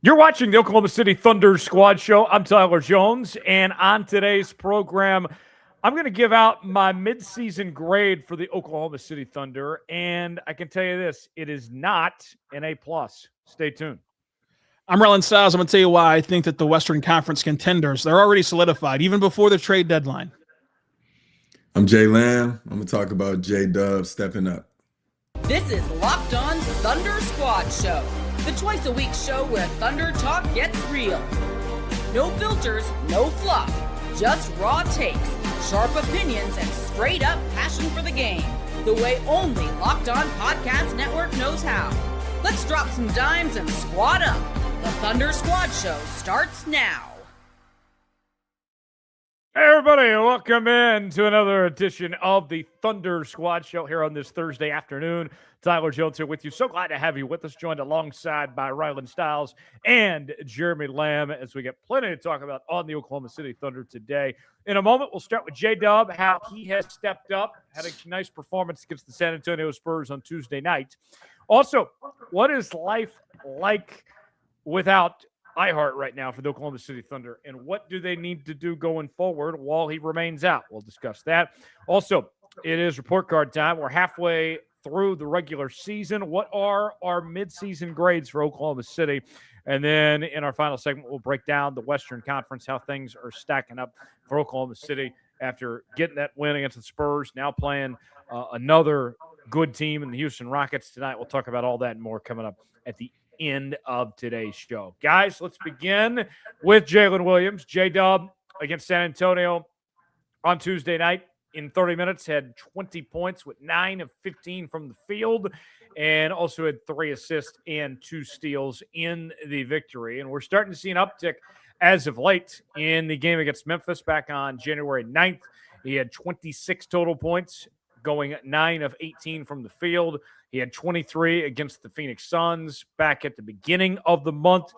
You're watching the Oklahoma City Thunder Squad Show. I'm Tyler Jones, and on today's program, I'm going to give out my midseason grade for the Oklahoma City Thunder, and I can tell you this, it is not an A+. Stay tuned. I'm Rylan Stiles. I'm going to tell you why I think that the Western Conference contenders, they're already solidified, even before the trade deadline. I'm Jay Lamb. I'm going to talk about J-Dub stepping up. This is Locked On's Thunder Squad Show, the twice-a-week show where Thunder talk gets real. No filters, no fluff, just raw takes, sharp opinions, and straight-up passion for the game, the way only Locked On Podcast Network knows how. Let's drop some dimes and squad up. The Thunder Squad Show starts now. Hey everybody, welcome in to another edition of the Thunder Squad Show here on this Thursday afternoon. Tyler Jones here with you. So glad to have you with us, joined alongside by Rylan Stiles and Jeremy Lamb, as we get plenty to talk about on the Oklahoma City Thunder today. In a moment, we'll start with J-Dub, how he has stepped up, had a nice performance against the San Antonio Spurs on Tuesday night. Also, what is life like without iHeart right now for the Oklahoma City Thunder, and what do they need to do going forward while he remains out? We'll discuss that. Also, it is report card time. We're halfway through the regular season. What are our midseason grades for Oklahoma City? And then in our final segment, we'll break down the Western Conference, how things are stacking up for Oklahoma City after getting that win against the Spurs, now playing another good team in the Houston Rockets tonight. We'll talk about all that and more coming up at the end of today's show. Guys, let's begin with Jalen Williams. J-Dub against San Antonio on Tuesday night in 30 minutes, had 20 points with 9 of 15 from the field, and also had 3 assists and 2 steals in the victory. And we're starting to see an uptick as of late in the game against Memphis back on January 9th. He had 26 total points, going 9 of 18 from the field. He had 23 against the Phoenix Suns back at the beginning of the month.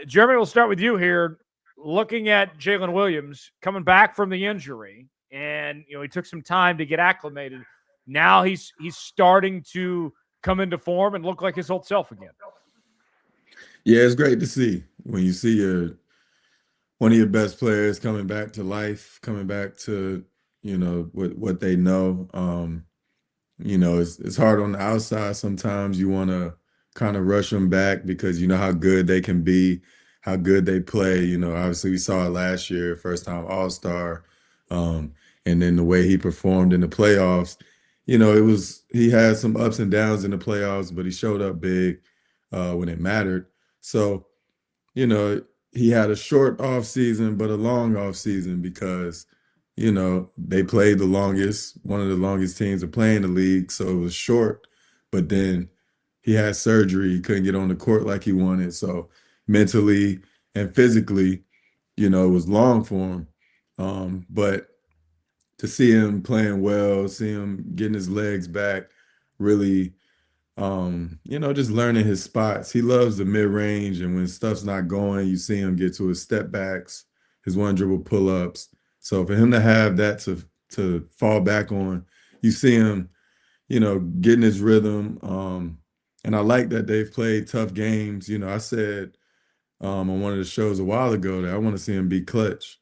Jeremy, we'll start with you here. Looking at Jalen Williams coming back from the injury, and he took some time to get acclimated. Now he's starting to come into form and look like his old self again. Yeah, it's great to see when you see one of your best players coming back to life, coming back to what they know. It's hard on the outside. Sometimes you want to kind of rush them back because you know how good they can be, how good they play. Obviously we saw it last year, first time All-Star. And then the way he performed in the playoffs, he had some ups and downs in the playoffs, but he showed up big when it mattered. So, he had a short off season, but a long off season because they played one of the longest teams to play in the league. So it was short, but then he had surgery. He couldn't get on the court like he wanted. So mentally and physically, it was long for him. But to see him playing well, see him getting his legs back, really, just learning his spots. He loves the mid-range, and when stuff's not going, you see him get to his step backs, his one-dribble pull-ups. So for him to have that to fall back on, you see him, getting his rhythm. And I like that they've played tough games. I said on one of the shows a while ago that I want to see him be clutch.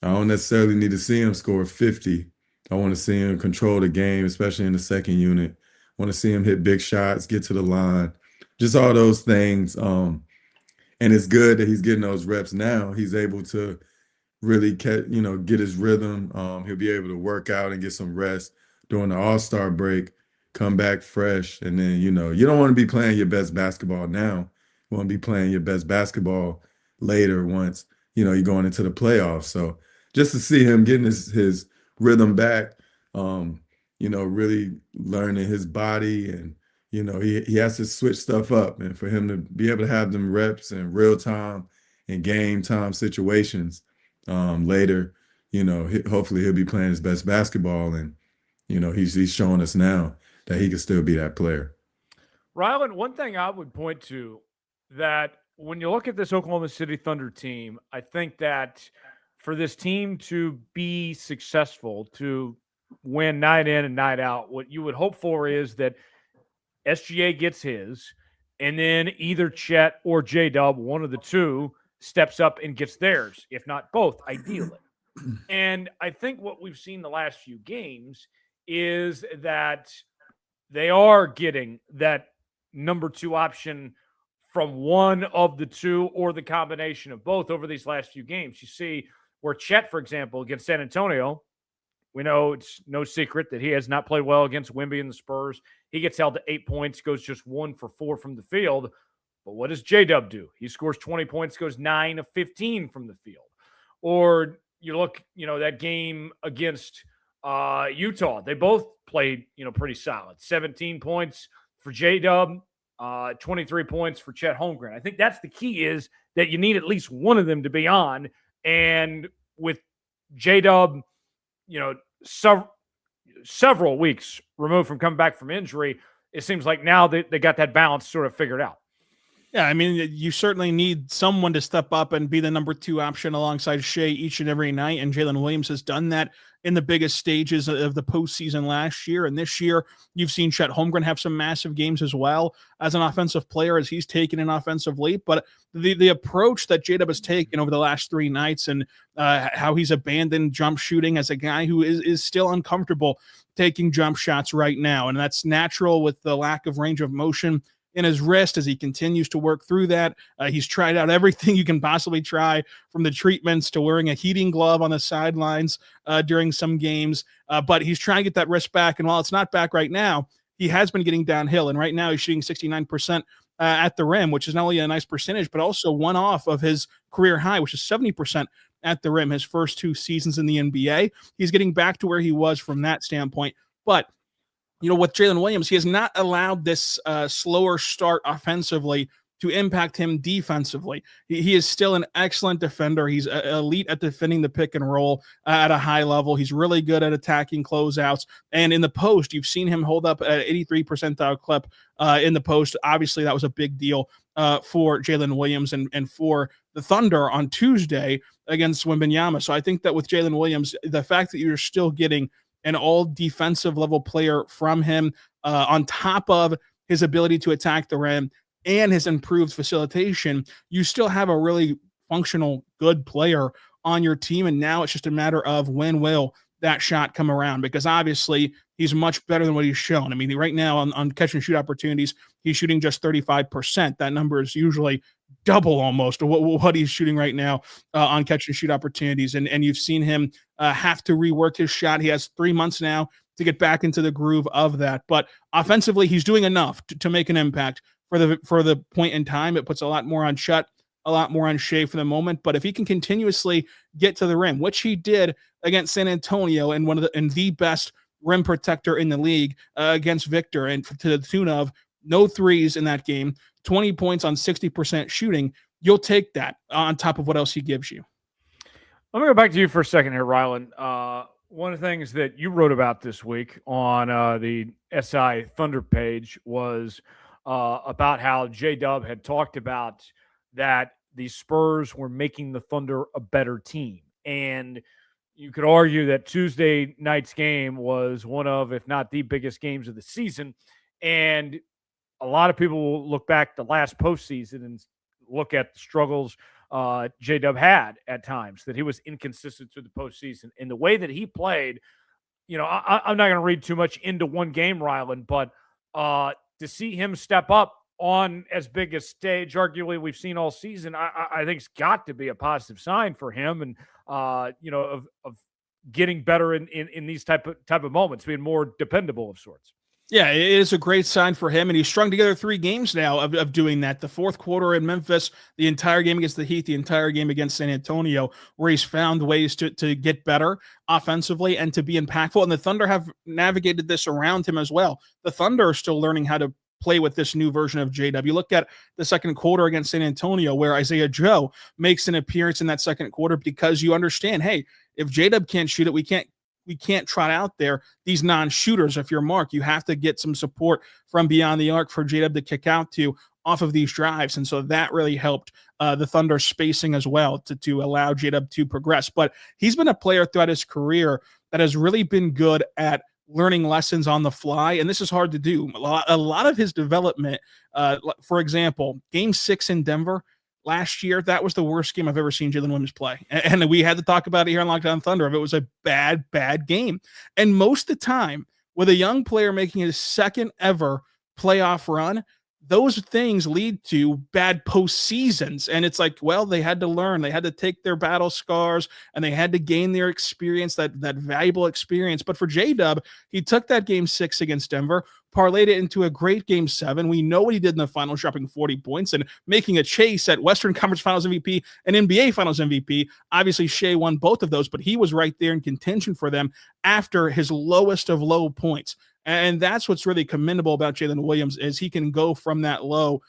I don't necessarily need to see him score 50. I want to see him control the game, especially in the second unit. I want to see him hit big shots, get to the line, just all those things. And it's good that he's getting those reps now. He's able to really get his rhythm. He'll be able to work out and get some rest during the All-Star break, come back fresh. And then, you don't want to be playing your best basketball now. You want to be playing your best basketball later once, you're going into the playoffs. So just to see him getting his rhythm back, really learning his body, and, he has to switch stuff up. And for him to be able to have them reps in real time and game time situations, later, hopefully he'll be playing his best basketball, and he's showing us now that he can still be that player. Rylan, one thing I would point to, that when you look at this Oklahoma City Thunder team, I think that for this team to be successful, to win night in and night out, what you would hope for is that SGA gets his, and then either Chet or J-Dub, one of the two, steps up and gets theirs, if not both, ideally. And I think what we've seen the last few games is that they are getting that number two option from one of the two or the combination of both over these last few games. You see where Chet, for example, against San Antonio, we know it's no secret that he has not played well against Wemby and the Spurs. He gets held to 8 points, goes just 1 for 4 from the field. But what does J-Dub do? He scores 20 points, goes 9 of 15 from the field. Or you look, that game against Utah. They both played, pretty solid. 17 points for J-Dub, 23 points for Chet Holmgren. I think that's the key, is that you need at least one of them to be on. And with J-Dub, several weeks removed from coming back from injury, it seems like now they got that balance sort of figured out. Yeah, I mean, you certainly need someone to step up and be the number two option alongside Shai each and every night, and Jalen Williams has done that in the biggest stages of the postseason last year. And this year, you've seen Chet Holmgren have some massive games as well as an offensive player, as he's taken an offensive leap. But the approach that J-Dub has taken over the last 3 nights, and how he's abandoned jump shooting as a guy who is still uncomfortable taking jump shots right now. And that's natural with the lack of range of motion in his wrist as he continues to work through that. He's tried out everything you can possibly try, from the treatments to wearing a heating glove on the sidelines during some games. But he's trying to get that wrist back. And while it's not back right now, he has been getting downhill. And right now he's shooting 69% at the rim, which is not only a nice percentage, but also one off of his career high, which is 70% at the rim his first 2 seasons in the NBA. He's getting back to where he was from that standpoint. But with Jalen Williams, he has not allowed this slower start offensively to impact him defensively. He is still an excellent defender. He's elite at defending the pick and roll at a high level. He's really good at attacking closeouts. And in the post, you've seen him hold up at 83 percentile clip in the post. Obviously, that was a big deal for Jalen Williams and for the Thunder on Tuesday against Wembanyama. So I think that with Jalen Williams, the fact that you're still getting an all defensive level player from him, on top of his ability to attack the rim and his improved facilitation, you still have a really functional, good player on your team. And now it's just a matter of when will that shot come around, because obviously he's much better than what he's shown. I mean, right now on catch and shoot opportunities, he's shooting just 35%. That number is usually double almost what he's shooting right now on catch and shoot opportunities. And you've seen him have to rework his shot. He has 3 months now to get back into the groove of that. But offensively, he's doing enough to make an impact for the point in time. It puts a lot more on Chet, a lot more on Shai for the moment. But if he can continuously get to the rim, which he did against San Antonio, and the best rim protector in the league against Victor, and to the tune of no threes in that game, 20 points on 60% shooting, you'll take that on top of what else he gives you. Let me go back to you for a second here, Rylan. One of the things that you wrote about this week on the SI Thunder page was about how J-Dub had talked about that the Spurs were making the Thunder a better team. And you could argue that Tuesday night's game was one of, if not the biggest games of the season. And a lot of people will look back the last postseason and look at the struggles J-Dub had at times, that he was inconsistent through the postseason. And the way that he played, I'm not going to read too much into one game, Rylan, but to see him step up on as big a stage, arguably we've seen all season, I think it's got to be a positive sign for him, and of getting better in these type of moments, being more dependable of sorts. Yeah, it is a great sign for him, and he's strung together 3 games now of doing that. The fourth quarter in Memphis, the entire game against the Heat, the entire game against San Antonio, where he's found ways to get better offensively and to be impactful. And the Thunder have navigated this around him as well. The Thunder are still learning how to play with this new version of J-Dub. You look at the second quarter against San Antonio, where Isaiah Joe makes an appearance in that second quarter, because you understand, hey, if J-Dub can't shoot it, we can't trot out there these non-shooters. If you're Mark, you have to get some support from beyond the arc for J-Dub to kick out to off of these drives. And so that really helped the Thunder spacing as well to allow J-Dub to progress. But he's been a player throughout his career that has really been good at learning lessons on the fly, and this is hard to do. A lot of his development, for example, Game 6 in Denver last year, that was the worst game I've ever seen Jalen Williams play. And we had to talk about it here on Locked On Thunder. It was a bad game. And most of the time, with a young player making his second ever playoff run, those things lead to bad postseasons. And it's like, well, they had to learn. They had to take their battle scars and they had to gain their experience, that valuable experience. But for J-Dub, he took that Game 6 against Denver, parlayed it into a great Game 7. We know what he did in the finals, dropping 40 points and making a chase at Western Conference Finals MVP and NBA Finals MVP. Obviously, Shai won both of those, but he was right there in contention for them after his lowest of low points. And that's what's really commendable about Jalen Williams is he can go from that low,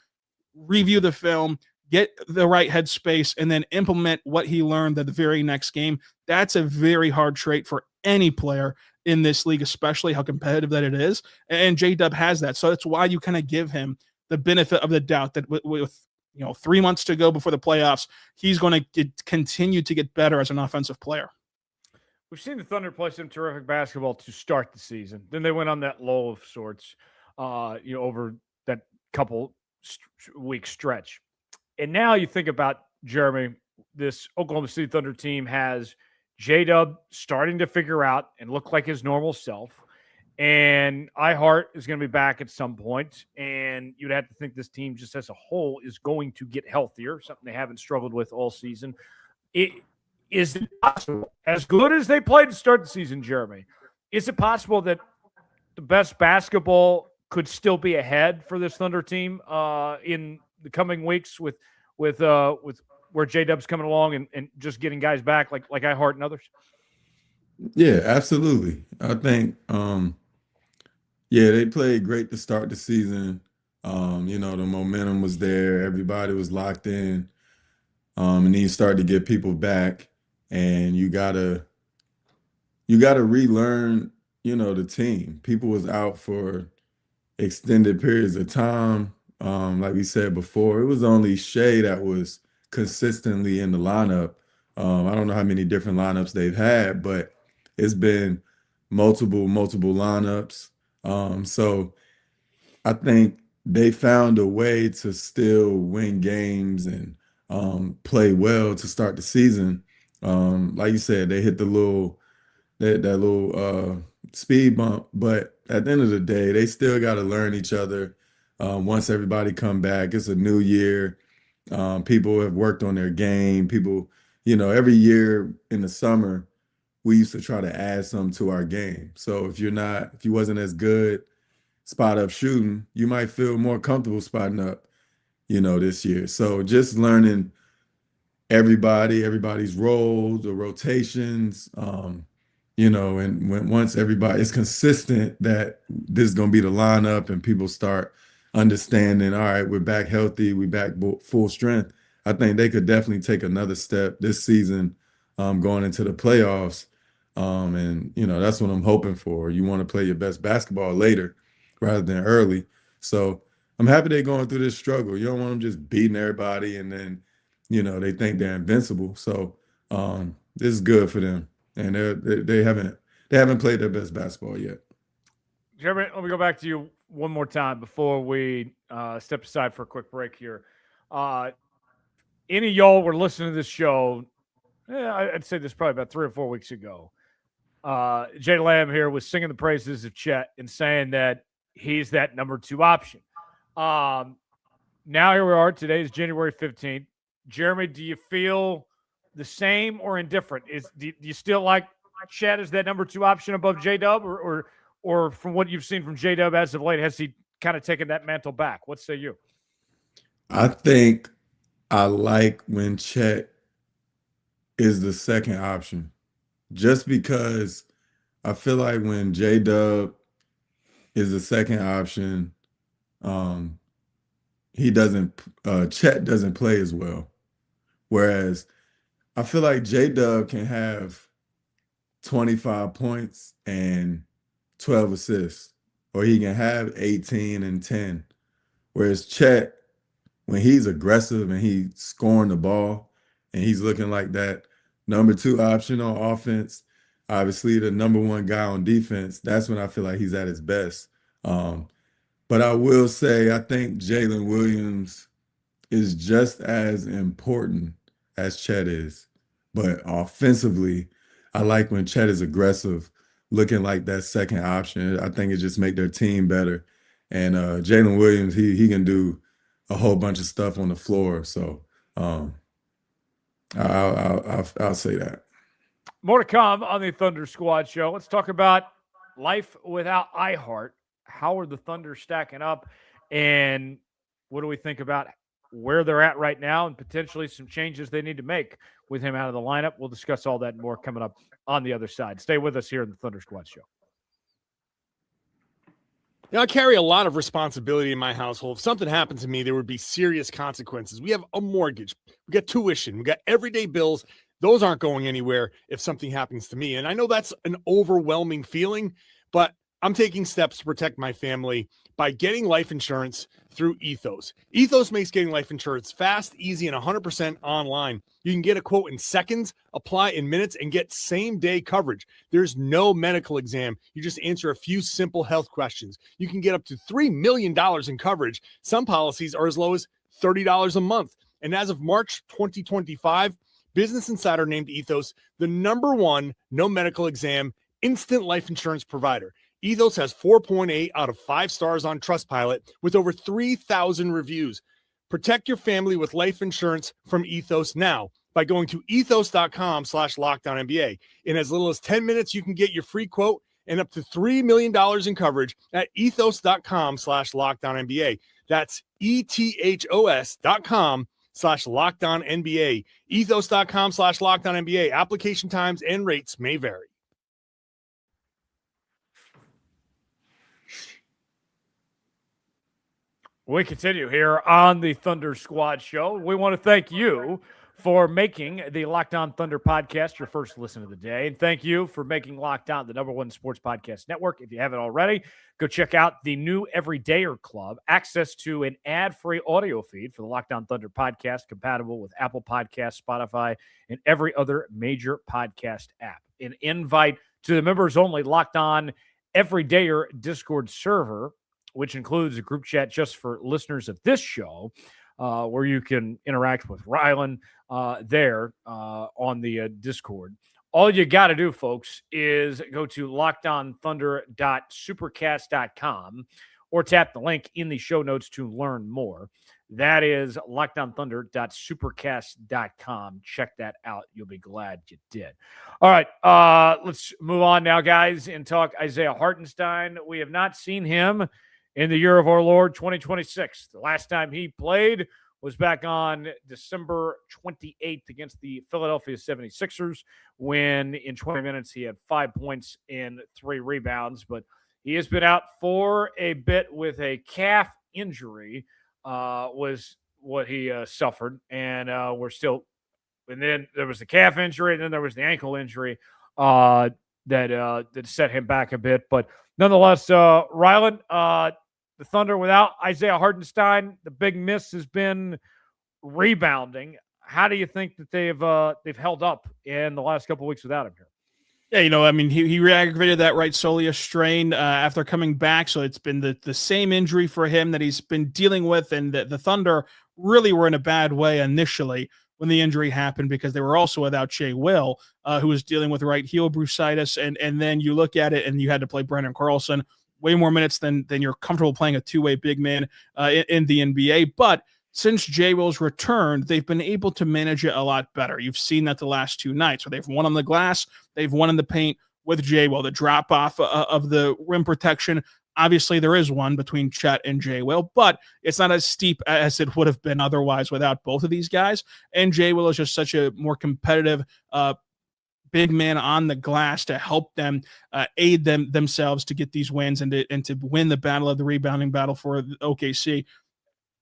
review the film, get the right headspace, and then implement what he learned at the very next game. That's a very hard trait for any player in this league, especially how competitive that it is. And J-Dub has that. So that's why you kind of give him the benefit of the doubt that with 3 months to go before the playoffs, he's going to continue to get better as an offensive player. We've seen the Thunder play some terrific basketball to start the season. Then they went on that lull of sorts, over that couple week stretch. And now you think about, Jeremy, this Oklahoma City Thunder team has J-Dub starting to figure out and look like his normal self. And Hart is going to be back at some point. And you'd have to think this team just as a whole is going to get healthier, something they haven't struggled with all season. Is it possible, as good as they played to start the season, Jeremy, is it possible that the best basketball could still be ahead for this Thunder team in the coming weeks with where J-Dub's coming along and just getting guys back like Hart and others? Yeah, absolutely. I think, they played great to start the season. The momentum was there. Everybody was locked in. And then you start to get people back, and you gotta relearn, the team. People was out for extended periods of time. Like we said before, it was only Shai that was consistently in the lineup. I don't know how many different lineups they've had, but it's been multiple lineups. So I think they found a way to still win games and play well to start the season. Like you said, they hit the little speed bump, but at the end of the day, they still got to learn each other. Once everybody come back, it's a new year. People have worked on their game. People, every year in the summer, we used to try to add something to our game. So if you wasn't as good spot up shooting, you might feel more comfortable spotting up, this year. So just learning everybody's roles, the rotations, and once everybody is consistent that this is going to be the lineup and people start understanding, all right, we're back healthy, we're back full strength, I think they could definitely take another step this season going into the playoffs. And that's what I'm hoping for. You want to play your best basketball later rather than early. So I'm happy they're going through this struggle. You don't want them just beating everybody and then, they think they're invincible. So this is good for them. And they haven't played their best basketball yet. Jeremy, let me go back to you one more time before we step aside for a quick break here. Any of y'all were listening to this show, I'd say this probably about 3 or 4 weeks ago. Jay Lamb here was singing the praises of Chet and saying that he's that number 2 option. Now here we are. Today is January 15th. Jeremy, do you feel the same or indifferent? Do you still like Chet as that number 2 option above J-Dub, or from what you've seen from J-Dub as of late, has he kind of taken that mantle back? What say you? I think I like when Chet is the second option, just because I feel like when J-Dub is the second option, Chet doesn't play as well. Whereas I feel like J-Dub can have 25 points and 12 assists, or he can have 18 and 10. Whereas Chet, when he's aggressive and he's scoring the ball and he's looking like that number 2 option on offense, obviously the number one guy on defense. That's when I feel like he's at his best. But I will say, I think Jalen Williams is just as important as Chet is. But offensively, I like when Chet is aggressive, looking like that second option. I think it just make their team better. And Jalen Williams, he can do a whole bunch of stuff on the floor. So I'll say that. More to come on the Thunder Squad show. Let's talk about life without iHeart. How are the Thunder stacking up? And what do we think about where they're at right now and potentially some changes they need to make with him out of the lineup? We'll discuss all that and more coming up on the other side. Stay with us here in the Thunder Squad show. I carry a lot of responsibility in my household. If something happened to me, there would be serious consequences. We have a mortgage. We got tuition. We got everyday bills. Those aren't going anywhere if something happens to me. And I know that's an overwhelming feeling, but I'm taking steps to protect my family by getting life insurance through Ethos. Ethos makes getting life insurance fast, easy, and 100% online. You can get a quote in seconds, apply in minutes, and get same-day coverage. There's no medical exam. You just answer a few simple health questions. You can get up to $3 million in coverage. Some policies are as low as $30 a month. And as of March 2025, Business Insider named Ethos the #1 no medical exam instant life insurance provider. Ethos has 4.8 out of 5 stars on Trustpilot with over 3,000 reviews. Protect your family with life insurance from Ethos now by going to ethos.com/LocdownNBA. In as little as 10 minutes, you can get your free quote and up to $3 million in coverage at ethos.com/LocdownNBA. That's ethos.com/LocdownNBA. Ethos.com/LocdownNBA. Application times and rates may vary. We continue here on the Thunder Squad show. We want to thank you for making the Locked On Thunder podcast your first listen of the day. And thank you for making Locked On the #1 sports podcast network. If you haven't already, go check out the new Everydayer Club. Access to an ad-free audio feed for the Locked On Thunder podcast, compatible with Apple Podcasts, Spotify, and every other major podcast app. An invite to the members-only Locked On Everydayer Discord server, which includes a group chat just for listeners of this show, where you can interact with Rylan there on the Discord. All you got to do, folks, is go to lockedonthunder.supercast.com or tap the link in the show notes to learn more. That is lockedonthunder.supercast.com. Check that out. You'll be glad you did. All right, let's move on now, guys, and talk Isaiah Hartenstein. We have not seen him in the year of our Lord 2026. The last time he played was back on December 28th against the Philadelphia 76ers, when in 20 minutes he had 5 points and 3 rebounds. But he has been out for a bit with a calf injury, was what he suffered. And and then there was the calf injury, and then there was the ankle injury that set him back a bit. But nonetheless, Rylan, the Thunder without Isaiah Hartenstein, the big miss has been rebounding. How do you think that they've held up in the last couple of weeks without him here? Yeah, I mean, he re-aggravated that right soleus strain after coming back, so it's been the same injury for him that he's been dealing with, and the Thunder really were in a bad way initially when the injury happened, because they were also without Shai Will, who was dealing with right heel bursitis, and then you look at it and you had to play Brandon Carlson way more minutes than you're comfortable playing a two-way big man in the NBA. But since J. Will's returned, they've been able to manage it a lot better. You've seen that the last 2 nights where they've won on the glass, they've won in the paint with J. Will. The drop-off of the rim protection, obviously there is one between Chet and J. Will, but it's not as steep as it would have been otherwise without both of these guys. And J. Will is just such a more competitive big man on the glass to help them aid themselves to get these wins and to win the battle of the rebounding battle for OKC.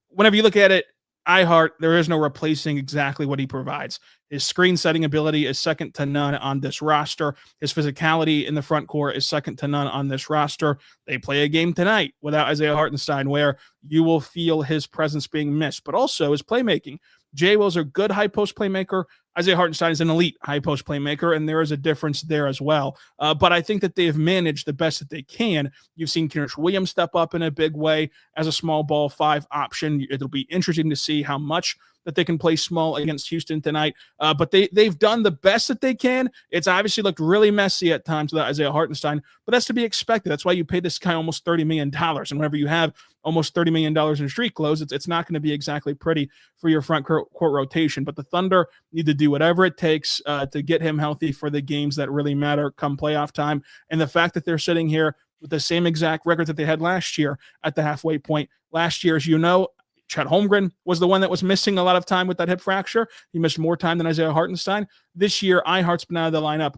Whenever you look at it, there is no replacing exactly what he provides. His screen setting ability is second to none on this roster. His physicality in the front court is second to none on this roster. They play a game tonight without Isaiah Hartenstein where you will feel his presence being missed, but also his playmaking Jay Will's a good high post playmaker. Isaiah Hartenstein is an elite high post playmaker, and there is a difference there as well. But I think that they've managed the best that they can. You've seen Kenrich Williams step up in a big way as a small ball 5 option. It'll be interesting to see how much that they can play small against Houston tonight. But they've done the best that they can. It's obviously looked really messy at times without Isaiah Hartenstein, but that's to be expected. That's why you pay this guy almost $30 million. And whenever you have almost $30 million in street clothes, it's not going to be exactly pretty for your front court rotation. But the Thunder need to do whatever it takes to get him healthy for the games that really matter come playoff time. And the fact that they're sitting here with the same exact record that they had last year at the halfway point. Last year, as you know, Chet Holmgren was the one that was missing a lot of time with that hip fracture. He missed more time than Isaiah Hartenstein. This year, Ihart's been out of the lineup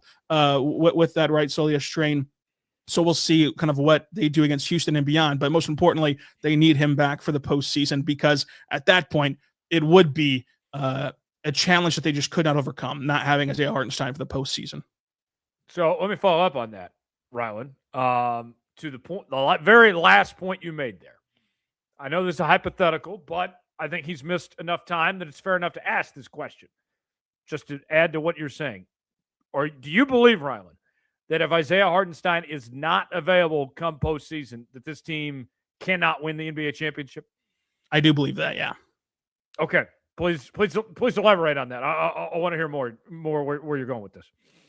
with that right soleus strain. So we'll see kind of what they do against Houston and beyond. But most importantly, they need him back for the postseason, because at that point, it would be a challenge that they just could not overcome, not having Isaiah Hartenstein for the postseason. So let me follow up on that, Rylan. To the point, the very last point you made there. I know this is a hypothetical, but I think he's missed enough time that it's fair enough to ask this question, just to add to what you're saying. Or do you believe, Rylan, that if Isaiah Hartenstein is not available come postseason, that this team cannot win the NBA championship? I do believe that, yeah. Okay. Please elaborate on that. I want to hear more where you're going with this.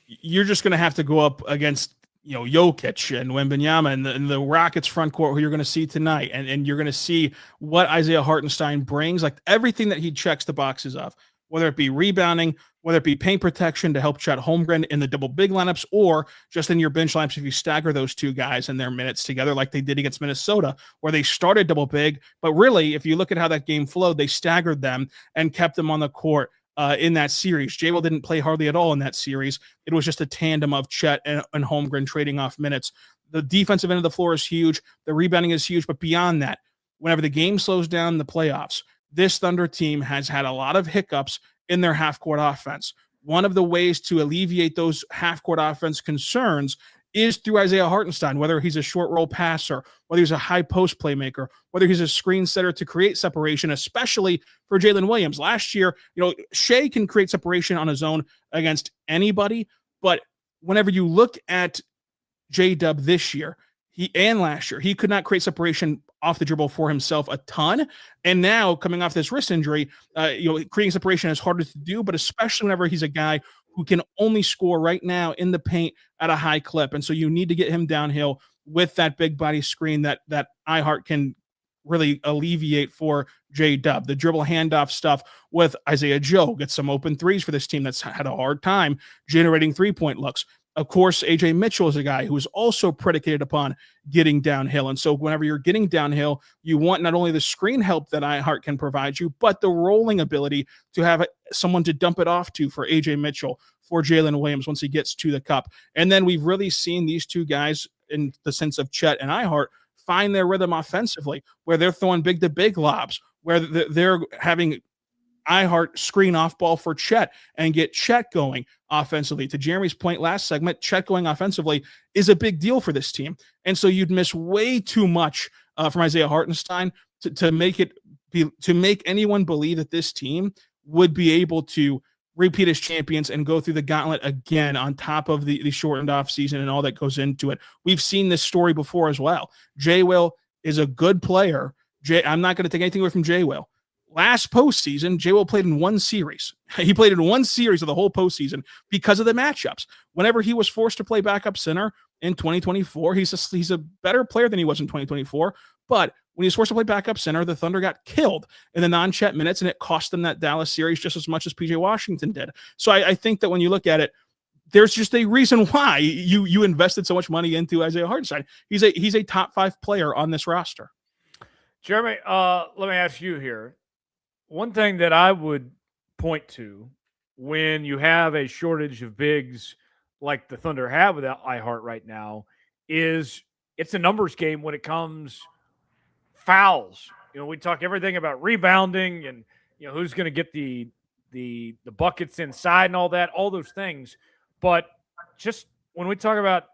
You're just going to have to go up against Jokic and Wembanyama and the Rockets front court, who you're going to see tonight. And you're going to see what Isaiah Hartenstein brings, like everything that he checks the boxes of, whether it be rebounding, whether it be paint protection to help Chet Holmgren in the double big lineups, or just in your bench lineups if you stagger those two guys in their minutes together like they did against Minnesota, where they started double big. But really, if you look at how that game flowed, they staggered them and kept them on the court in that series. J. Will didn't play hardly at all in that series. It was just a tandem of Chet and Holmgren trading off minutes. The defensive end of the floor is huge. The rebounding is huge. But beyond that, whenever the game slows down in the playoffs, this Thunder team has had a lot of hiccups in their half-court offense. One of the ways to alleviate those half-court offense concerns is through Isaiah Hartenstein, whether he's a short roll passer, whether he's a high post playmaker, whether he's a screen setter to create separation, especially for Jalen Williams. Last year, Shai can create separation on his own against anybody, but whenever you look at J-Dub this year, and last year, he could not create separation off the dribble for himself a ton. And now, coming off this wrist injury, creating separation is harder to do, but especially whenever he's a guy who can only score right now in the paint at a high clip. And so you need to get him downhill with that big body screen that Ihart can really alleviate for J-Dub. The dribble handoff stuff with Isaiah Joe gets some open threes for this team that's had a hard time generating three-point looks. Of course, AJ Mitchell is a guy who is also predicated upon getting downhill. And so whenever you're getting downhill, you want not only the screen help that Ihart can provide you, but the rolling ability to have someone to dump it off to for AJ Mitchell, for Jalen Williams once he gets to the cup. And then we've really seen these two guys, in the sense of Chet and Ihart, find their rhythm offensively, where they're throwing big-to-big lobs, where they're having Ihart screen off ball for Chet and get Chet going offensively. To Jeremy's point last segment, Chet going offensively is a big deal for this team. And so you'd miss way too much from Isaiah Hartenstein to make anyone believe that this team would be able to repeat as champions and go through the gauntlet again on top of the shortened off season and all that goes into it. We've seen this story before as well. J. Will is a good player. I'm not going to take anything away from J. Will. Last postseason, J. Will played in one series. He played in one series of the whole postseason because of the matchups. Whenever he was forced to play backup center in 2024, he's a better player than he was in 2024. But when he was forced to play backup center, the Thunder got killed in the non-Chet minutes, and it cost them that Dallas series just as much as PJ Washington did. So I think that when you look at it, there's just a reason why you invested so much money into Isaiah Hartenstein. He's a top 5 player on this roster. Jeremy, let me ask you here. One thing that I would point to when you have a shortage of bigs like the Thunder have without Ihart right now is it's a numbers game when it comes fouls. We talk everything about rebounding and who's going to get the buckets inside and all that, all those things. But just when we talk about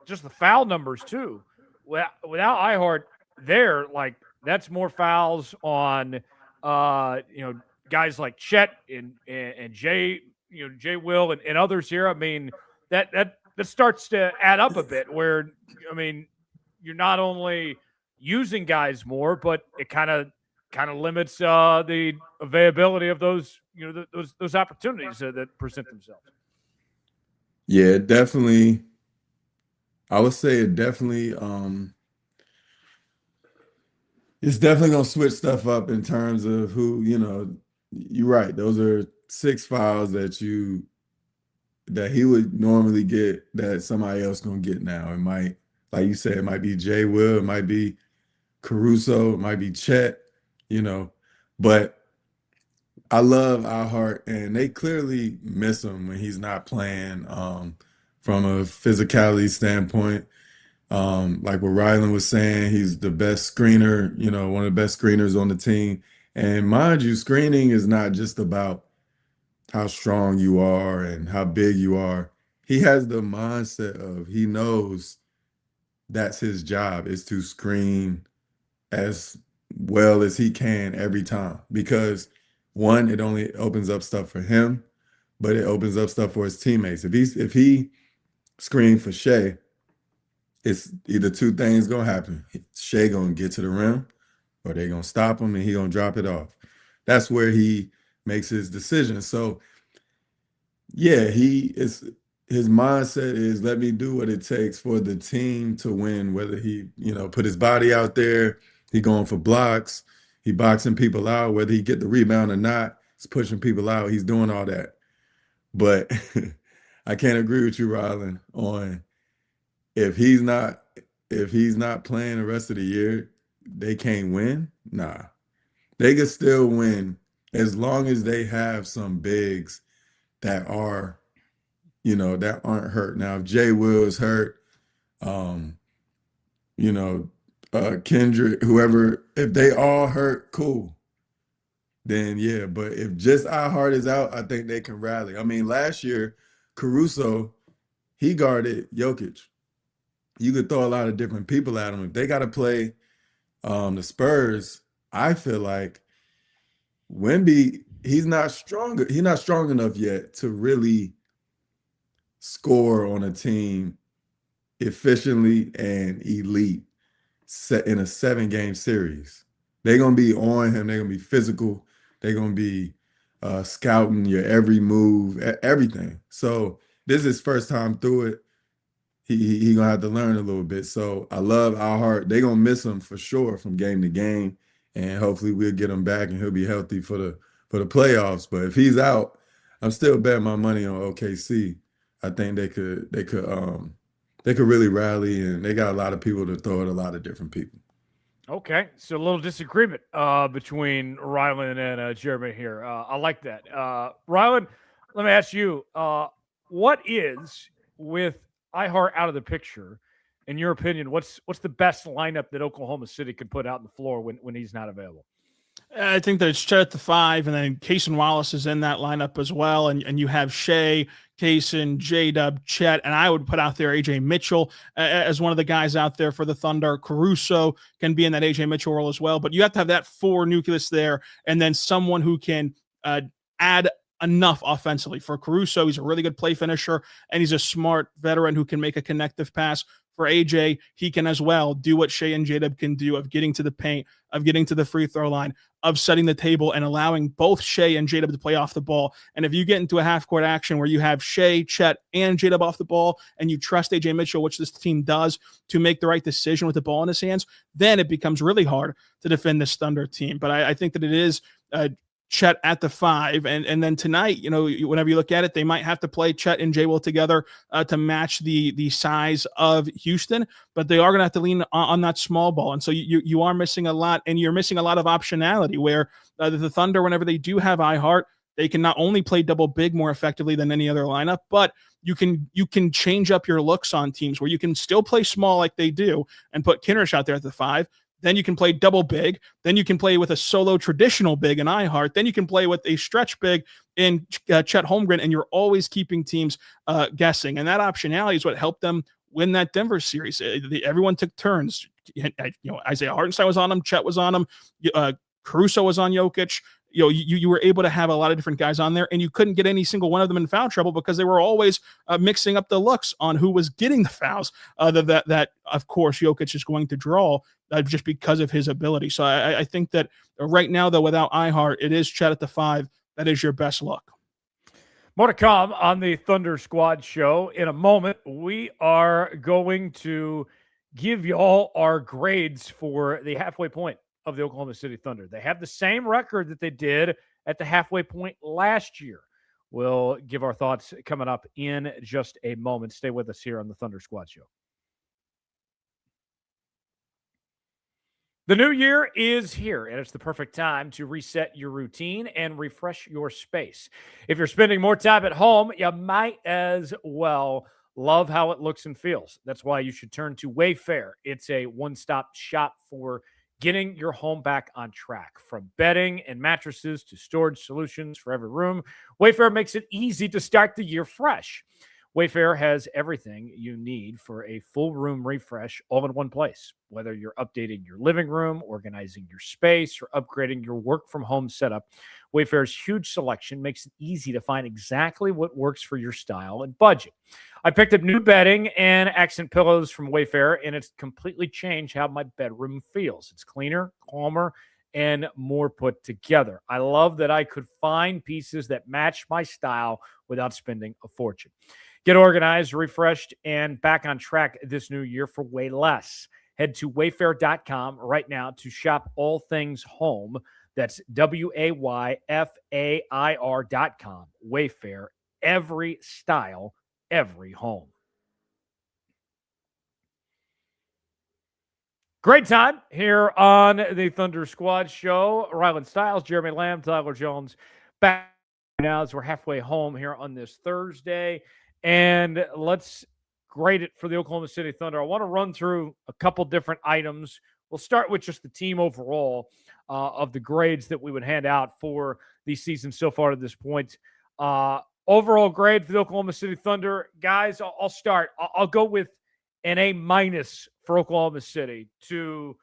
just the foul numbers too, without Ihart there, like that's more fouls on guys like Chet and Jay, Jay Will and others here, I mean, that starts to add up a bit where, I mean, you're not only using guys more, but it kind of limits the availability of those, those opportunities that present themselves. Yeah, definitely. I would say it definitely it's definitely gonna switch stuff up in terms of who, you're right. Those are 6 fouls that he would normally get that somebody else gonna get now. It might, like you said, it might be Jay Will, it might be Caruso, it might be Chet, but I love our heart, and they clearly miss him when he's not playing from a physicality standpoint. Like what Rylan was saying, he's the best screener, one of the best screeners on the team. And mind you, screening is not just about how strong you are and how big you are. He has the mindset of, he knows that's his job, is to screen as well as he can every time. Because one, it only opens up stuff for him, but it opens up stuff for his teammates. If he screened for Shai, it's either two things gonna happen. Shai gonna get to the rim, or they gonna stop him and he gonna drop it off. That's where he makes his decision. So yeah, his mindset is, let me do what it takes for the team to win, whether he, put his body out there, he going for blocks, he boxing people out, whether he get the rebound or not, he's pushing people out, he's doing all that. But I can't agree with you, Rylan, on if he's not playing the rest of the year, they can't win. Nah. They can still win as long as they have some bigs that are, that aren't hurt. Now, if Jay Will is hurt, Kendrick, whoever, if they all hurt, cool. Then yeah, but if just our heart is out, I think they can rally. I mean, last year, Caruso, he guarded Jokic. You could throw a lot of different people at him. If they got to play the Spurs, I feel like Wemby, he's not strong enough yet to really score on a team efficiently and elite set in a 7-game series. They're going to be on him. They're going to be physical. They're going to be scouting your every move, everything. So this is his first time through it. He gonna have to learn a little bit. So I love our heart. They're gonna miss him for sure from game to game, and hopefully we'll get him back and he'll be healthy for the playoffs. But if he's out, I'm still betting my money on OKC. I think they could really rally, and they got a lot of people to throw at a lot of different people. Okay, so a little disagreement between Rylan and Jeremy here. I like that. Rylan, let me ask you, what is, with iHeart out of the picture, in your opinion, what's the best lineup that Oklahoma City can put out on the floor when he's not available? I think that it's Chet at the 5, and then Cason Wallace is in that lineup as well. And you have Shai, Cason, J-Dub, Chet, and I would put out there AJ Mitchell as one of the guys out there for the Thunder. Caruso can be in that AJ Mitchell role as well. But you have to have that 4 nucleus there, and then someone who can add enough offensively. For Caruso, he's a really good play finisher, and he's a smart veteran who can make a connective pass. For AJ, he can as well do what Shai and J-Dub can do, of getting to the paint, of getting to the free throw line, of setting the table and allowing both Shai and J-Dub to play off the ball. And if you get into a half-court action where you have Shai, Chet, and J-Dub off the ball, and you trust AJ Mitchell, which this team does, to make the right decision with the ball in his hands, then it becomes really hard to defend this Thunder team. But I think that it is Chet at the 5, and then tonight, whenever you look at it, they might have to play Chet and J Will together to match the size of Houston, but they are going to have to lean on that small ball, and so you are missing a lot, and you're missing a lot of optionality. Where the Thunder, whenever they do have iHeart, they can not only play double big more effectively than any other lineup, but you can change up your looks on teams where you can still play small like they do and put Kinrich out there at the 5. Then you can play double big. Then you can play with a solo traditional big in iHeart. Then you can play with a stretch big in Chet Holmgren, and you're always keeping teams guessing. And that optionality is what helped them win that Denver series. Everyone took turns. Isaiah Hartenstein was on him. Chet was on him. Caruso was on Jokic. you were able to have a lot of different guys on there, and you couldn't get any single one of them in foul trouble because they were always mixing up the looks on who was getting the fouls. That of course Jokic is going to draw just because of his ability. So I think that right now, though, without iHeart, it is Chet at the 5. That is your best look. More to come on the Thunder Squad show. In a moment, we are going to give you all our grades for the halfway point of the Oklahoma City Thunder. They have the same record that they did at the halfway point last year. We'll give our thoughts coming up in just a moment. Stay with us here on the Thunder Squad show. The new year is here, and it's the perfect time to reset your routine and refresh your space. If you're spending more time at home, you might as well love how it looks and feels. That's why you should turn to Wayfair. It's a one-stop shop for getting your home back on track. From bedding and mattresses to storage solutions for every room, Wayfair makes it easy to start the year fresh. Wayfair has everything you need for a full room refresh all in one place. Whether you're updating your living room, organizing your space, or upgrading your work from home setup, Wayfair's huge selection makes it easy to find exactly what works for your style and budget. I picked up new bedding and accent pillows from Wayfair, and it's completely changed how my bedroom feels. It's cleaner, calmer, and more put together. I love that I could find pieces that match my style without spending a fortune. Get organized, refreshed, and back on track this new year for way less. Head to wayfair.com right now to shop all things home. That's WAYFAIR.com. Wayfair, every style, every home. Great time here on the Thunder Squad show. Rylan Stiles, Jeremy Lamb, Tyler Jones back now as we're halfway home here on this Thursday. And let's grade it for the Oklahoma City Thunder. I want to run through a couple different items. We'll start with just the team overall of the grades that we would hand out for the season so far to this point. Overall grade for the Oklahoma City Thunder. Guys, I'll start. I'll go with an A- for Oklahoma City to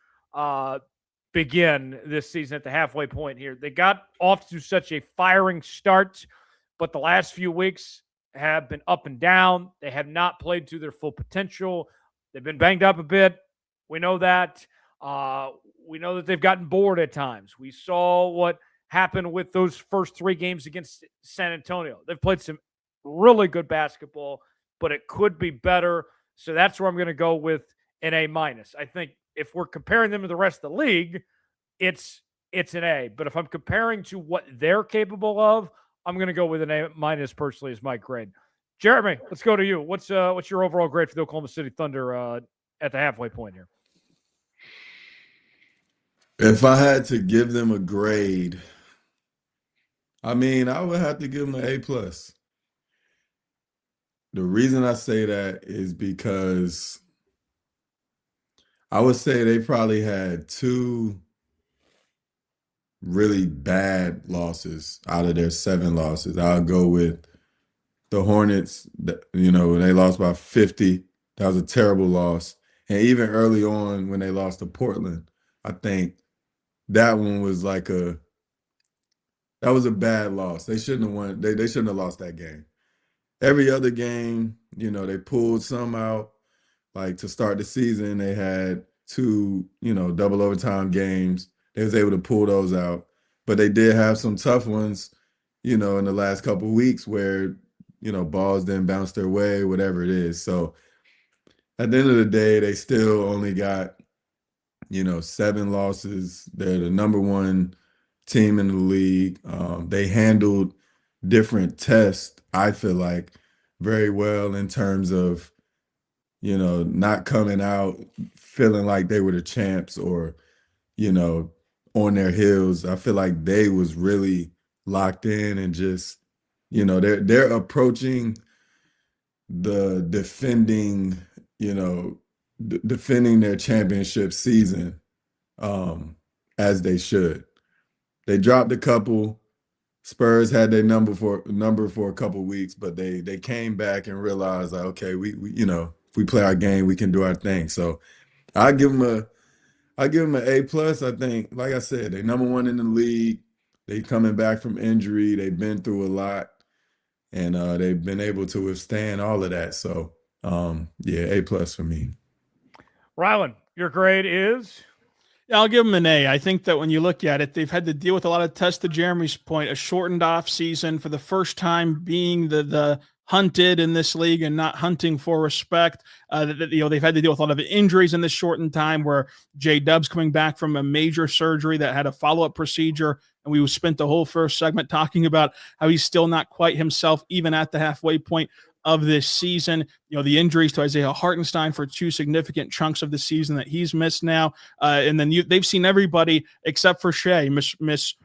begin this season at the halfway point here. They got off to such a firing start, but the last few weeks have been up and down. They have not played to their full potential. They've been banged up a bit. We know that. We know that they've gotten bored at times. We saw what happened with those first 3 games against San Antonio. They've played some really good basketball, but it could be better. So that's where I'm going to go with an A-. I think if we're comparing them to the rest of the league, it's an A. But if I'm comparing to what they're capable of, I'm going to go with an A- personally as my grade. Jeremy, let's go to you. What's your overall grade for the Oklahoma City Thunder at the halfway point here? If I had to give them a grade, I would have to give them an A+. The reason I say that is because I would say they probably had 2 really bad losses out of their 7 losses. I'll go with the Hornets. They lost by 50. That was a terrible loss. And even early on when they lost to Portland, I think that one was that was a bad loss. They shouldn't have won. They shouldn't have lost that game. Every other game, they pulled some out. Like to start the season, they had 2, double overtime games. They was able to pull those out. But they did have some tough ones, in the last couple of weeks where, balls didn't bounce their way, whatever it is. So at the end of the day, they still only got, 7 losses. They're the number 1 team in the league. They handled different tests, I feel like, very well in terms of, not coming out feeling like they were the champs or, on their heels. I feel like they was really locked in and just, they're approaching the defending their championship season as they should. They dropped a couple. Spurs had their number for a couple of weeks, but they came back and realized, like, okay, we if we play our game, we can do our thing. So I give them an A+. I think, like I said, they're number 1 in the league. they coming back from injury. They've been through a lot, and they've been able to withstand all of that. So, yeah, A+ for me. Rylan, your grade is? Yeah, I'll give them an A. I think that when you look at it, they've had to deal with a lot of tests. To Jeremy's point, a shortened off season for the first time, being the hunted in this league and not hunting for respect. They've had to deal with a lot of injuries in this shortened time, where J-Dub's coming back from a major surgery that had a follow-up procedure, and we spent the whole first segment talking about how he's still not quite himself, even at the halfway point of this season. The injuries to Isaiah Hartenstein for 2 significant chunks of the season that he's missed now. And then they've seen everybody except for Shai miss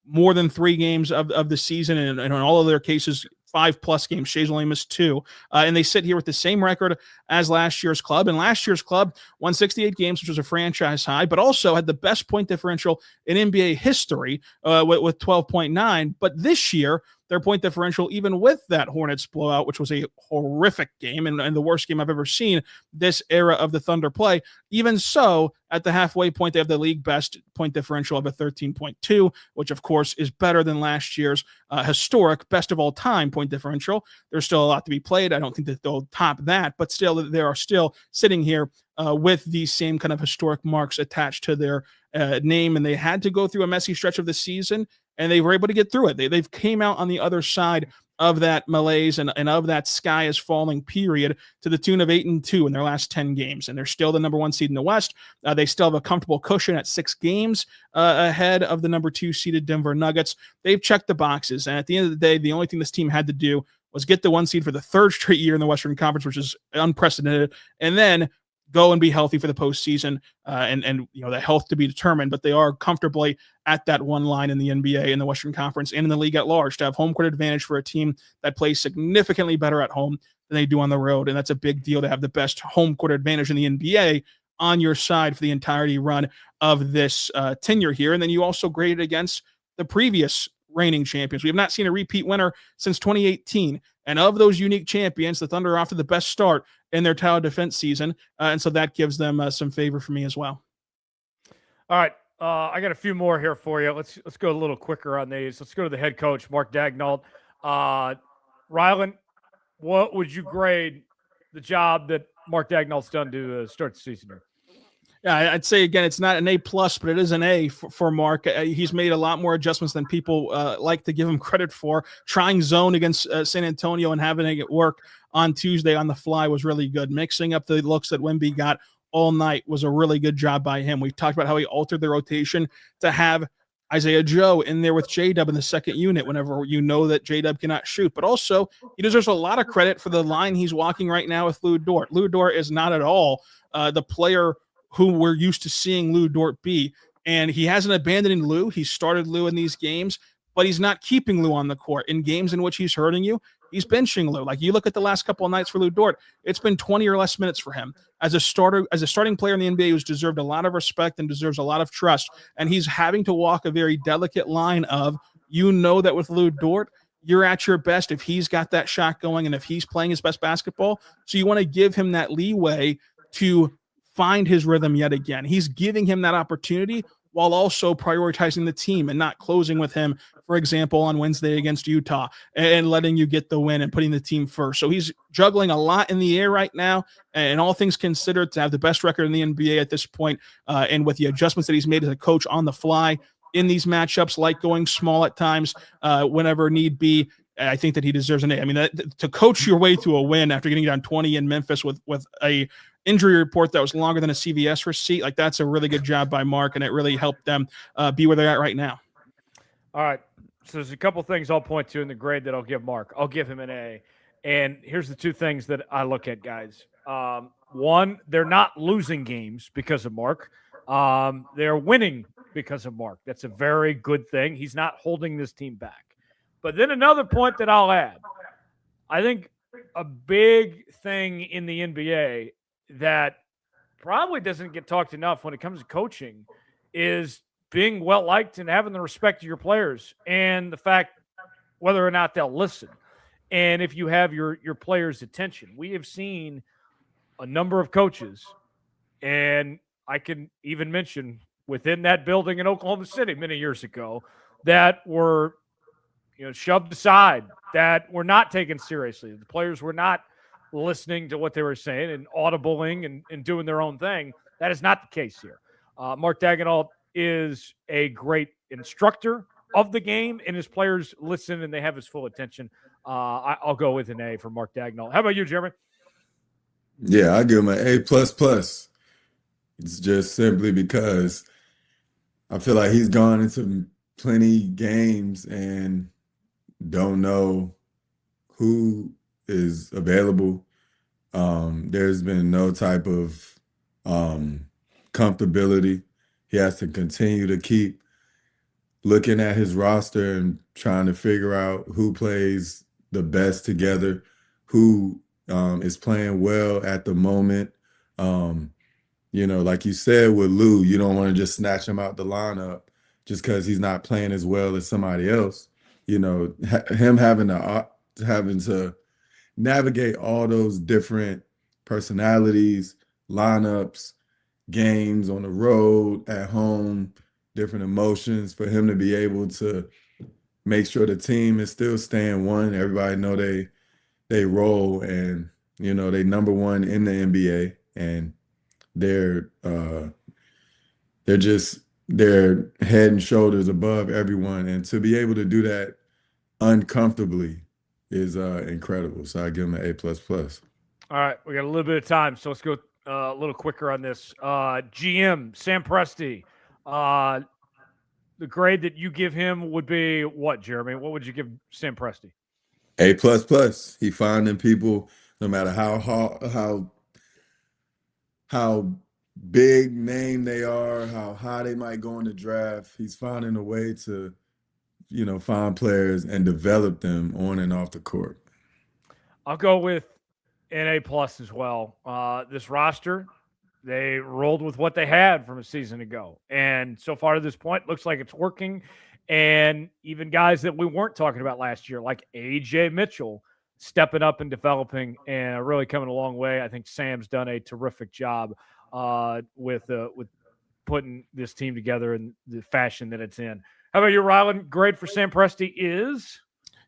more than 3 games of the season. And in all of their cases, 5+ games. Shai's only missed 2. And they sit here with the same record as last year's club. And last year's club won 68 games, which was a franchise high, but also had the best point differential in NBA history with 12.9. But this year, their point differential, even with that Hornets blowout, which was a horrific game and the worst game I've ever seen this era of the Thunder play, even so, at the halfway point, they have the league best point differential of a 13.2, which of course is better than last year's historic best of all time point differential. There's still a lot to be played. I don't think that they'll top that, but still, they are still sitting here with these same kind of historic marks attached to their name, and they had to go through a messy stretch of the season, and they were able to get through it. They've came out on the other side of that malaise and of that sky is falling period to the tune of 8-2 in their last 10 games. And they're still the number 1 seed in the West. They still have a comfortable cushion at 6 games ahead of the number 2 seeded Denver Nuggets. They've checked the boxes. And at the end of the day, the only thing this team had to do was get the 1 seed for the 3rd straight year in the Western Conference, which is unprecedented. And then go and be healthy for the postseason, and the health to be determined, but they are comfortably at that one line in the NBA, in the Western Conference, and in the league at large to have home court advantage for a team that plays significantly better at home than they do on the road. And that's a big deal to have the best home court advantage in the NBA on your side for the entirety run of this tenure here. And then you also graded against the previous reigning champions. We have not seen a repeat winner since 2018. And of those unique champions, the Thunder are off to the best start in their title defense season. And so that gives them some favor for me as well. All right. I got a few more here for you. Let's go a little quicker on these. Let's go to the head coach, Mark Daigneault. Rylan, what would you grade the job that Mark Daigneault's done to start the season here? Yeah, I'd say, again, it's not an A+, but it is an A for Mark. He's made a lot more adjustments than people like to give him credit for. Trying zone against San Antonio and having it work on Tuesday on the fly was really good. Mixing up the looks that Wemby got all night was a really good job by him. We talked about how he altered the rotation to have Isaiah Joe in there with J-Dub in the second unit whenever you know that J-Dub cannot shoot. But also, he deserves a lot of credit for the line he's walking right now with Lou Dort. Lou Dort is not at all the player who we're used to seeing Lou Dort be. And he hasn't abandoned Lou. He started Lou in these games, but he's not keeping Lou on the court. In games in which he's hurting you, he's benching Lou. Like, you look at the last couple of nights for Lou Dort, it's been 20 or less minutes for him. As a starting player in the NBA who's deserved a lot of respect and deserves a lot of trust. And he's having to walk a very delicate line of, that with Lou Dort, you're at your best if he's got that shot going and if he's playing his best basketball. So you want to give him that leeway to find his rhythm yet again. He's giving him that opportunity while also prioritizing the team and not closing with him, for example, on Wednesday against Utah and letting you get the win and putting the team first. So he's juggling a lot in the air right now, and all things considered, to have the best record in the NBA at this point, and with the adjustments that he's made as a coach on the fly in these matchups, like going small at times whenever need be, I think that he deserves an A. I mean, to coach your way to a win after getting down 20 in Memphis with a injury report that was longer than a CVS receipt, like, that's a really good job by Mark, and it really helped them be where they're at right now. All right. So there's a couple things I'll point to in the grade that I'll give Mark. I'll give him an A. And here's the 2 things that I look at, guys. One, they're not losing games because of Mark. They're winning because of Mark. That's a very good thing. He's not holding this team back. But then another point that I'll add, I think a big thing in the NBA that probably doesn't get talked enough when it comes to coaching is being well-liked and having the respect of your players, and the fact whether or not they'll listen. And if you have your players' attention. We have seen a number of coaches, and I can even mention within that building in Oklahoma City many years ago, that were shoved aside, that were not taken seriously. The players were not listening to what they were saying and audibling and doing their own thing. That is not the case here. Mark Daigneault is a great instructor of the game, and his players listen and they have his full attention. I'll go with an A for Mark Daigneault. How about you, Jeremy? Yeah, I give him an A plus plus. It's just simply because I feel like he's gone into plenty games and don't know who is available. There's been no type of comfortability. He has to continue to keep looking at his roster and trying to figure out who plays the best together, who is playing well at the moment. Like you said with Lou, you don't want to just snatch him out the lineup just because he's not playing as well as somebody else. Him having to navigate all those different personalities, lineups, games on the road, at home, different emotions, for him to be able to make sure the team is still staying one. Everybody know they roll, and they number one in the NBA, and they're head and shoulders above everyone, and to be able to do that uncomfortably is incredible. So I give him an A plus plus. All right, we got a little bit of time, so let's go a little quicker on this. GM Sam Presti, the grade that you give him would be what, Jeremy? What would you give Sam Presti? A plus plus. He finding people, no matter how big name they are, how high they might go in the draft. He's finding a way to, find players and develop them on and off the court. I'll go with an A plus as well. This roster, they rolled with what they had from a season ago. And so far to this point, looks like it's working. And even guys that we weren't talking about last year, like A.J. Mitchell, stepping up and developing and really coming a long way. I think Sam's done a terrific job with putting this team together in the fashion that it's in. How about you, Rylan? Grade for Sam Presti is?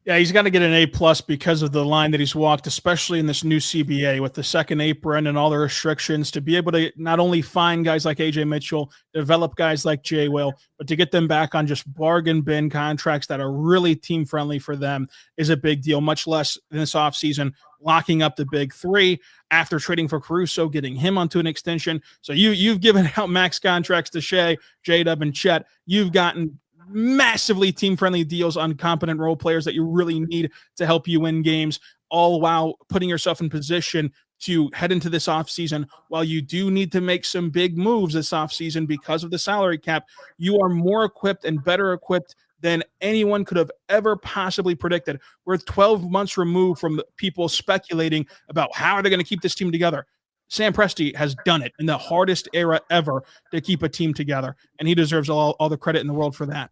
Yeah, he's got to get an A plus because of the line that he's walked, especially in this new CBA with the second apron and all the restrictions, to be able to not only find guys like AJ Mitchell, develop guys like Jay Will, but to get them back on just bargain bin contracts that are really team friendly for them is a big deal, much less in this offseason, locking up the big three after trading for Caruso, getting him onto an extension. So you've given out max contracts to Shai, J-Dub, and Chet. You've gotten massively team-friendly deals on competent role players that you really need to help you win games, all while putting yourself in position to head into this offseason. While you do need to make some big moves this offseason because of the salary cap, you are more equipped and better equipped than anyone could have ever possibly predicted. We're 12 months removed from people speculating about how are they going to keep this team together. Sam Presti has done it in the hardest era ever to keep a team together, and he deserves all the credit in the world for that.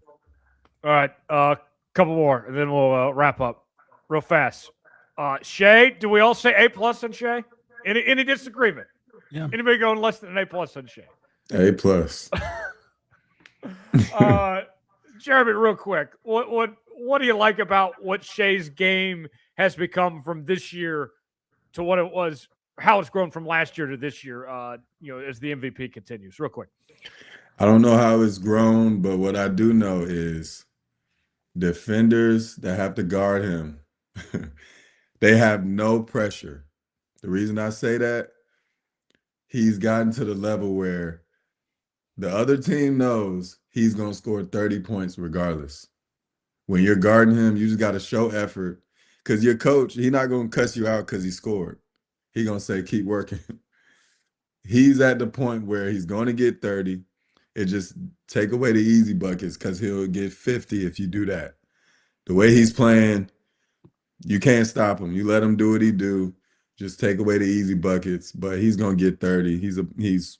All right, couple more, and then we'll wrap up real fast. Shai, do we all say A plus on Shai? Any disagreement? Yeah. Anybody going less than an A plus on Shai? A plus. Jeremy, real quick, what do you like about what Shai's game has become from this year to what it was? How it's grown from last year to this year, as the MVP continues, real quick. I don't know how it's grown, but what I do know is defenders that have to guard him, they have no pressure. The reason I say that, he's gotten to the level where the other team knows he's going to score 30 points regardless. When you're guarding him, you just got to show effort, because your coach, he's not going to cuss you out because he scored. He's going to say, keep working. He's at the point where he's going to get 30. It just take away the easy buckets, because he'll get 50 if you do that. The way he's playing, you can't stop him. You let him do what he do. Just take away the easy buckets, but he's going to get 30. He's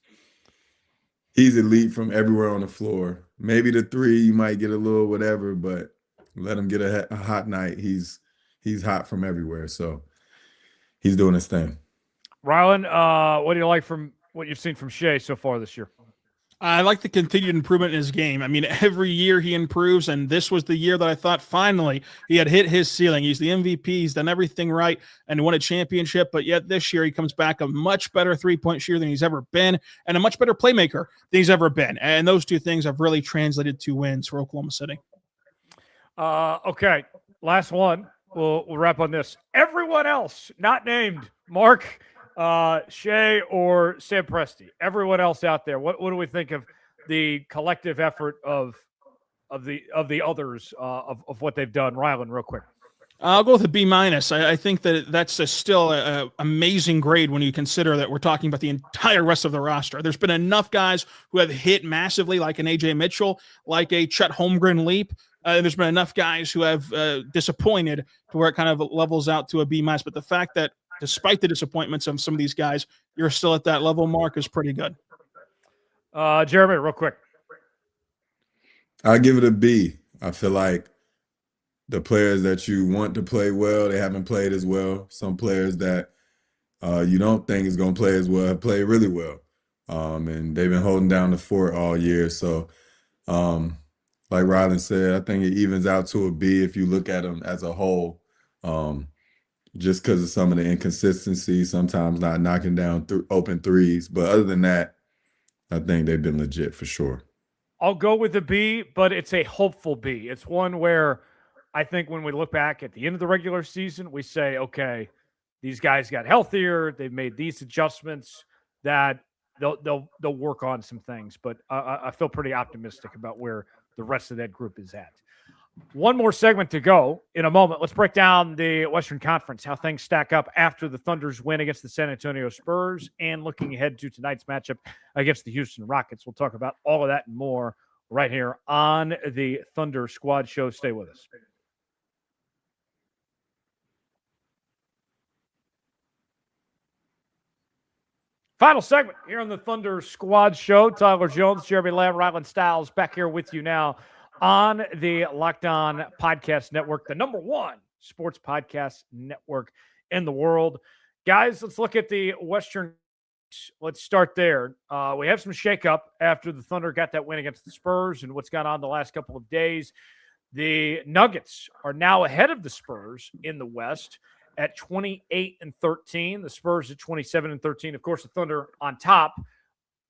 elite from everywhere on the floor. Maybe the three, you might get a little whatever, but let him get a hot night. He's hot from everywhere, so he's doing his thing. Rylan, what do you like from what you've seen from Shai so far this year? I like the continued improvement in his game. I mean, every year he improves, and this was the year that I thought finally he had hit his ceiling. He's the MVP. He's done everything right and won a championship, but yet this year he comes back a much better three-point shooter than he's ever been and a much better playmaker than he's ever been. And those two things have really translated to wins for Oklahoma City. Okay, last one. We'll wrap on this. Everyone else not named, Mark, Shai, or Sam Presti. Everyone else out there. What do we think of the collective effort of the others of what they've done? Rylan, real quick. I'll go with a B-. I think that that's still an amazing grade when you consider that we're talking about the entire rest of the roster. There's been enough guys who have hit massively, like an AJ Mitchell, like a Chet Holmgren leap. There's been enough guys who have disappointed to where it kind of levels out to a B-. But the fact that despite the disappointments of some of these guys, you're still at that level, Mark, is pretty good. Jeremy, real quick. I give it a B. I feel like the players that you want to play well, they haven't played as well. Some players that you don't think is going to play as well have played really well. And they've been holding down the fort all year. So, like Rylan said, I think it evens out to a B if you look at them as a whole. Just because of some of the inconsistency, sometimes not knocking down open threes. But other than that, I think they've been legit for sure. I'll go with a B, but it's a hopeful B. It's one where I think when we look back at the end of the regular season, we say, okay, these guys got healthier. They've made these adjustments that they'll work on some things. But I feel pretty optimistic about where the rest of that group is at. One more segment to go in a moment. Let's break down the Western Conference, how things stack up after the Thunder's win against the San Antonio Spurs and looking ahead to tonight's matchup against the Houston Rockets. We'll talk about all of that and more right here on the Thunder Squad Show. Stay with us. Final segment here on the Thunder Squad Show. Tyler Jones, Jeremy Lamb, Rylan Stiles back here with you now on the Locked On Podcast Network, the #1 sports podcast network in the world. Guys, let's look at the Western. Let's start there. We have some shakeup after the Thunder got that win against the Spurs and what's gone on the last couple of days. The Nuggets are now ahead of the Spurs in the West at 28-13. The Spurs at 27-13. Of course, the Thunder on top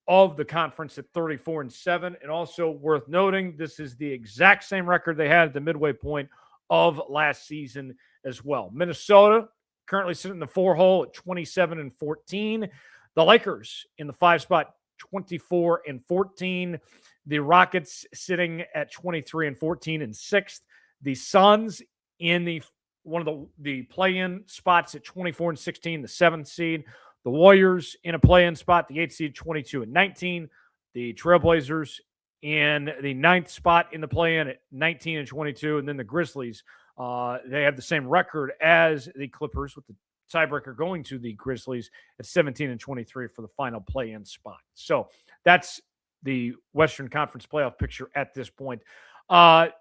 of the conference at 34-7. And also worth noting, this is the exact same record they had at the midway point of last season as well. Minnesota currently sitting in the 4 hole at 27-14. The Lakers in the 5 spot, 24-14. The Rockets sitting at 23-14 and 6th. The Suns in the one of the play-in spots at 24-16, the 7th seed. The Warriors in a play-in spot, the 8th seed, 22-19. The Trailblazers in the 9th spot in the play-in at 19-22. And then the Grizzlies, they have the same record as the Clippers, with the tiebreaker going to the Grizzlies at 17-23 for the final play-in spot. So that's the Western Conference playoff picture at this point. Let's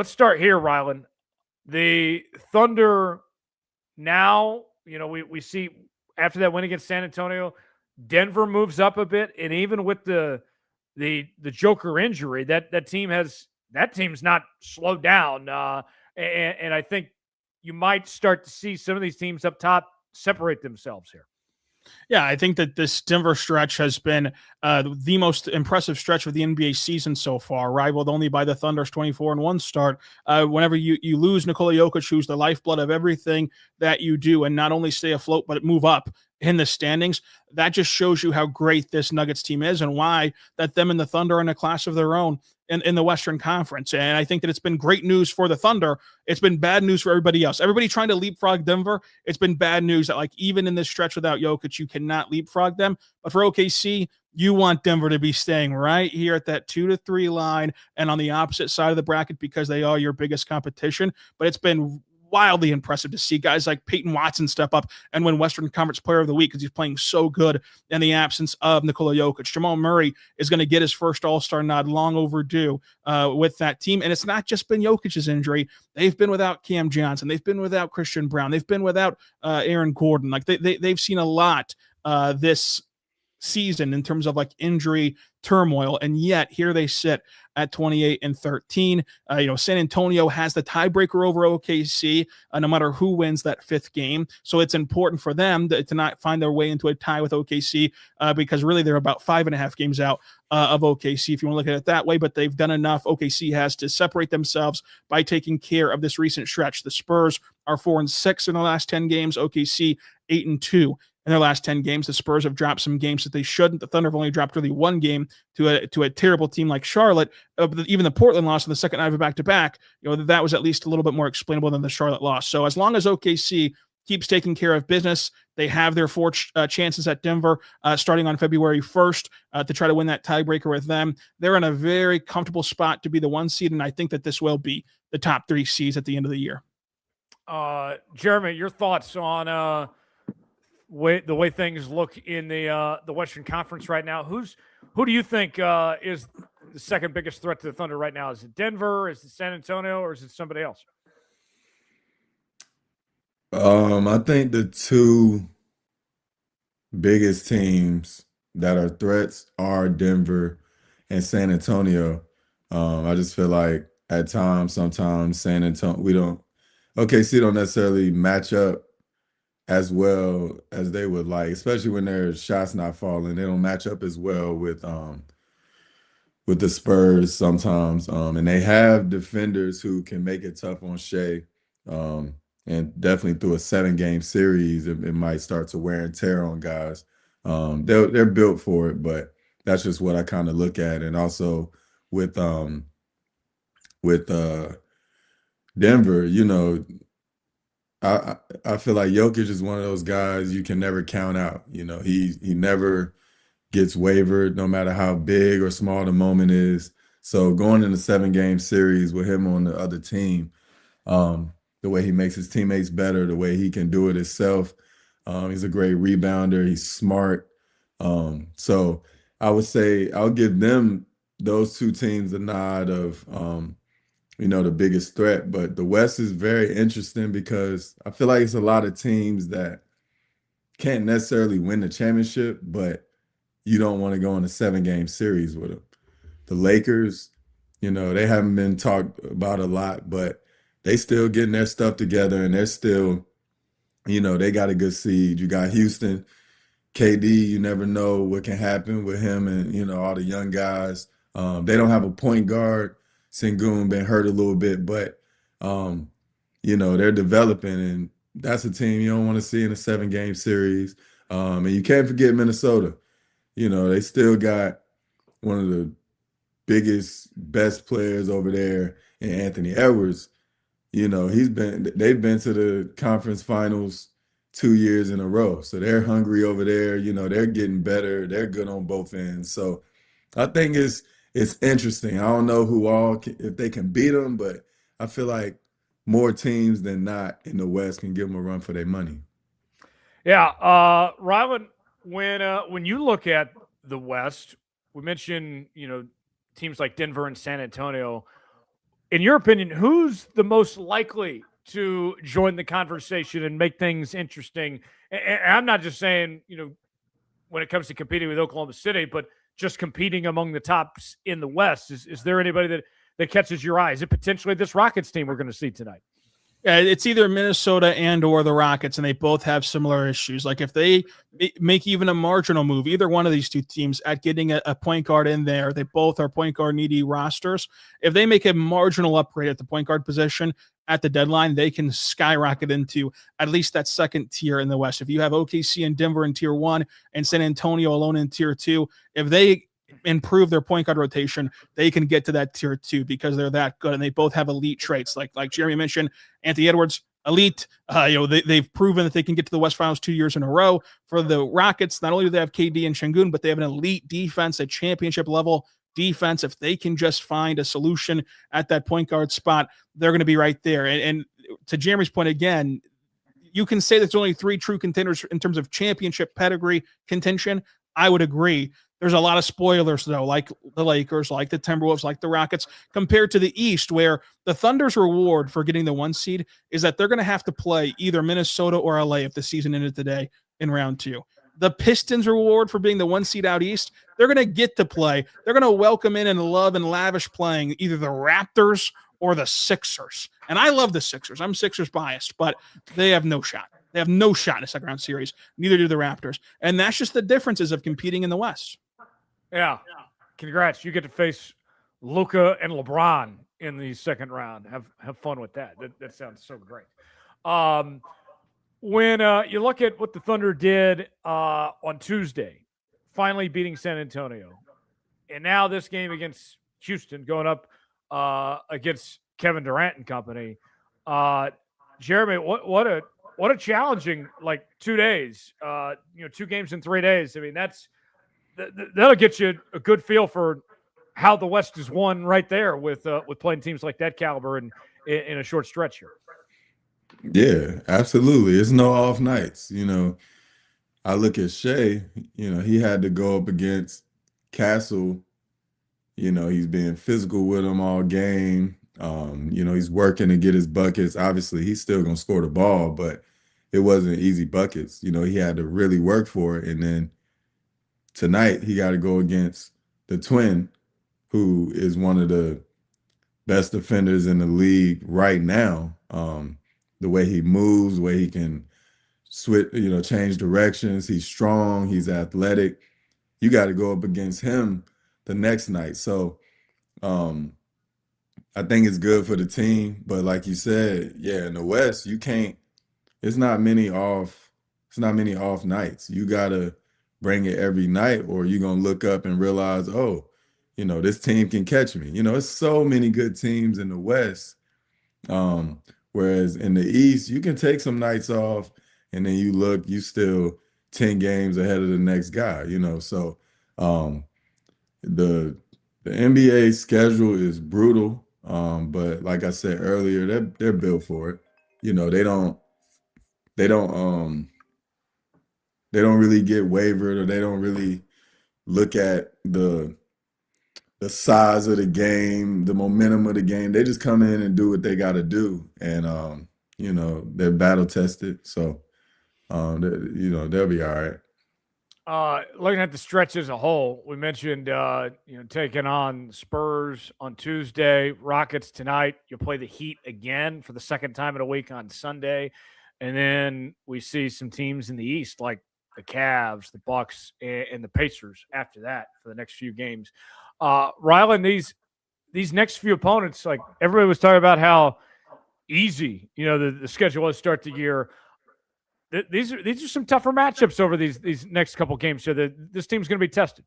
start here, Rylan. The Thunder now, we see after that win against San Antonio, Denver moves up a bit, and even with the Joker injury, that team's not slowed down, and I think you might start to see some of these teams up top separate themselves here. Yeah, I think that this Denver stretch has been the most impressive stretch of the NBA season so far, rivaled only by the Thunder's 24-1 start. Whenever you lose Nikola Jokic, who's the lifeblood of everything that you do, and not only stay afloat, but move up in the standings, that just shows you how great this Nuggets team is and why that them and the Thunder are in a class of their own in the Western Conference. And I think that it's been great news for the Thunder. It's been bad news for everybody else. Everybody trying to leapfrog Denver, it's been bad news that, like, even in this stretch without Jokic, you cannot leapfrog them. But for OKC, you want Denver to be staying right here at that 2 to 3 line and on the opposite side of the bracket because they are your biggest competition. But it's been wildly impressive to see guys like Peyton Watson step up and win Western Conference Player of the Week because he's playing so good in the absence of Nikola Jokic. Jamal Murray is going to get his first All-Star nod, long overdue, with that team. And it's not just been Jokic's injury. They've been without Cam Johnson. They've been without Christian Brown. They've been without Aaron Gordon. Like they've seen a lot this season in terms of like injury turmoil, and yet here they sit at 28-13. San Antonio has the tiebreaker over OKC, no matter who wins that fifth game. So it's important for them to not find their way into a tie with OKC, because really they're about 5.5 games out of OKC, if you want to look at it that way. But they've done enough. OKC has to separate themselves by taking care of this recent stretch. The Spurs are 4-6 in the last 10 games. OKC 8-2 in their last 10 games. The Spurs have dropped some games that they shouldn't. The Thunder have only dropped really one game to a terrible team like Charlotte. Even the Portland loss in the second night of a back-to-back, that was at least a little bit more explainable than the Charlotte loss. So as long as OKC keeps taking care of business, they have their 4 chances at Denver starting on February 1st to try to win that tiebreaker with them. They're in a very comfortable spot to be the 1 seed, and I think that this will be the top 3 seeds at the end of the year. Jeremy, your thoughts on the way things look in the Western Conference right now? Who do you think is the second biggest threat to the Thunder right now? Is it Denver? Is it San Antonio? Or is it somebody else? I think the 2 biggest teams that are threats are Denver and San Antonio. I just feel like at times, sometimes San Antonio, OKC don't necessarily match up as well as they would like, especially when their shots not falling. They don't match up as well with the Spurs sometimes. And they have defenders who can make it tough on Shai. And definitely through a 7-game series, it might start to wear and tear on guys. They're built for it, but that's just what I kind of look at. And also with Denver, I feel like Jokic is one of those guys you can never count out. He never gets wavered, no matter how big or small the moment is. So going in a 7-game series with him on the other team, the way he makes his teammates better, the way he can do it himself, he's a great rebounder. He's smart. So I would say I'll give those 2 teams a nod of the biggest threat. But the West is very interesting because I feel like it's a lot of teams that can't necessarily win the championship, but you don't want to go in a 7-game series with them. The Lakers, they haven't been talked about a lot, but they still getting their stuff together, and they're still, they got a good seed. You got Houston, KD, you never know what can happen with him and, all the young guys. They don't have a point guard. Sengun been hurt a little bit, but, they're developing, and that's a team you don't want to see in a 7-game series. And you can't forget Minnesota. They still got one of the biggest, best players over there in Anthony Edwards. They've been to the conference finals 2 years in a row. So they're hungry over there. They're getting better. They're good on both ends. So I think it's interesting. I don't know if they can beat them, but I feel like more teams than not in the West can give them a run for their money. Yeah. Rylan, when you look at the West, we mentioned, teams like Denver and San Antonio. In your opinion, who's the most likely to join the conversation and make things interesting? And I'm not just saying, when it comes to competing with Oklahoma City, but just competing among the tops in the West. Is there anybody that catches your eye? Is it potentially this Rockets team we're going to see tonight? Yeah, it's either Minnesota and or the Rockets, and they both have similar issues. Like if they make even a marginal move, either one of these 2 teams at getting a point guard in there, they both are point guard needy rosters. If they make a marginal upgrade at the point guard position at the deadline, they can skyrocket into at least that second tier in the West. If you have OKC and Denver in tier 1 and San Antonio alone in tier 2, if they improve their point guard rotation, they can get to that tier 2 because they're that good, and they both have elite traits. Like Jeremy mentioned, Anthony Edwards, elite. They've proven that they can get to the West Finals 2 years in a row. For the Rockets, not only do they have KD and Sengun, but they have an elite defense, a championship level defense. If they can just find a solution at that point guard spot, they're going to be right there. And to Jeremy's point again, you can say there's only 3 true contenders in terms of championship pedigree contention. I would agree. There's a lot of spoilers, though, like the Lakers, like the Timberwolves, like the Rockets, compared to the East, where the Thunder's reward for getting the 1 seed is that they're going to have to play either Minnesota or LA if the season ended today in round 2. the Pistons reward for being the 1 seed out east. They're going to get to play. They're going to welcome in and love and lavish playing either the Raptors or the Sixers. And I love the Sixers. I'm Sixers biased, but they have no shot. They have no shot in a second round series. Neither do the Raptors. And that's just the differences of competing in the West. Yeah. Congrats. You get to face Luka and LeBron in the second round. Have fun with that. That sounds so great. When you look at what the Thunder did on Tuesday, finally beating San Antonio, and now this game against Houston going up against Kevin Durant and company, Jeremy, what a challenging 2 days. 2 games in 3 days. I mean, that'll get you a good feel for how the West is won right there with playing teams like that caliber in a short stretch here. Yeah, absolutely. It's no off nights. I look at Shai, he had to go up against Castle. He's being physical with him all game. He's working to get his buckets. Obviously, he's still going to score the ball, but it wasn't easy buckets. He had to really work for it. And then tonight, he got to go against the twin, who is one of the best defenders in the league right now. The way he moves, the way he can switch, change directions. He's strong. He's athletic. You got to go up against him the next night. So I think it's good for the team. But like you said, yeah, in the West, you can't, it's not many off nights. You got to bring it every night, or you're going to look up and realize, this team can catch me. It's so many good teams in the West. Whereas in the East, you can take some nights off, and then you still 10 games ahead of the next guy, So the NBA schedule is brutal. But like I said earlier, they're built for it. They don't really get wavered, or they don't really look at the size of the game, the momentum of the game. They just come in and do what they got to do. And, they're battle tested. So, they'll be all right. Looking at the stretch as a whole, we mentioned, taking on Spurs on Tuesday, Rockets tonight. You'll play the Heat again for the second time in a week on Sunday. And then we see some teams in the East like the Cavs, the Bucks, and the Pacers after that for the next few games. Rylan, these next few opponents, like everybody was talking about how easy, the schedule was to start the year. These are some tougher matchups over these next couple games. So this team's going to be tested.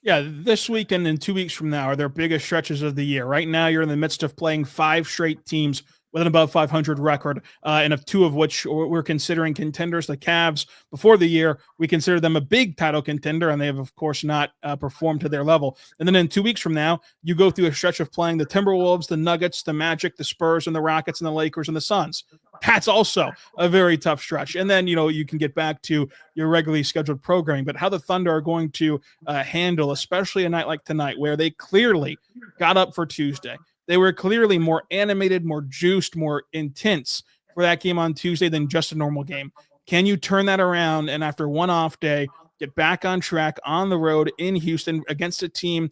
Yeah, this weekend and 2 weeks from now are their biggest stretches of the year. Right now, you're in the midst of playing 5 straight teams with an above 500 record, and of 2 of which we're considering contenders. The Cavs, before the year, we consider them a big title contender, and they have, of course, not performed to their level. And then in 2 weeks from now, you go through a stretch of playing the Timberwolves, the Nuggets, the Magic, the Spurs, and the Rockets, and the Lakers, and the Suns. That's also a very tough stretch. And then, you can get back to your regularly scheduled programming. But how the Thunder are going to handle, especially a night like tonight, where they clearly got up for Tuesday. They were clearly more animated, more juiced, more intense for that game on Tuesday than just a normal game. Can you turn that around and after one off day, get back on track on the road in Houston against a team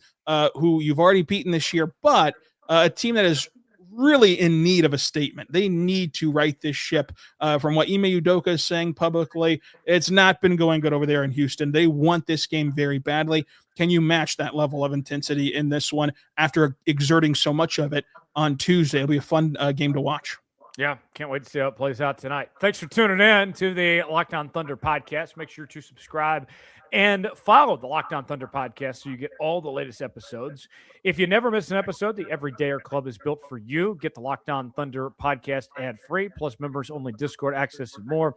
who you've already beaten this year, but a team that is really in need of a statement? They need to right this ship. From what Ime Udoka is saying publicly, it's not been going good over there in Houston. They want this game very badly. Can you match that level of intensity in this one after exerting so much of it on Tuesday? It'll be a fun game to watch. Yeah, can't wait to see how it plays out tonight. Thanks for tuning in to the Locked On Thunder podcast. Make sure to subscribe and follow the Locked On Thunder podcast so you get all the latest episodes. If you never miss an episode, the Everydayer Club is built for you. Get the Locked On Thunder podcast ad-free, plus members-only Discord access and more.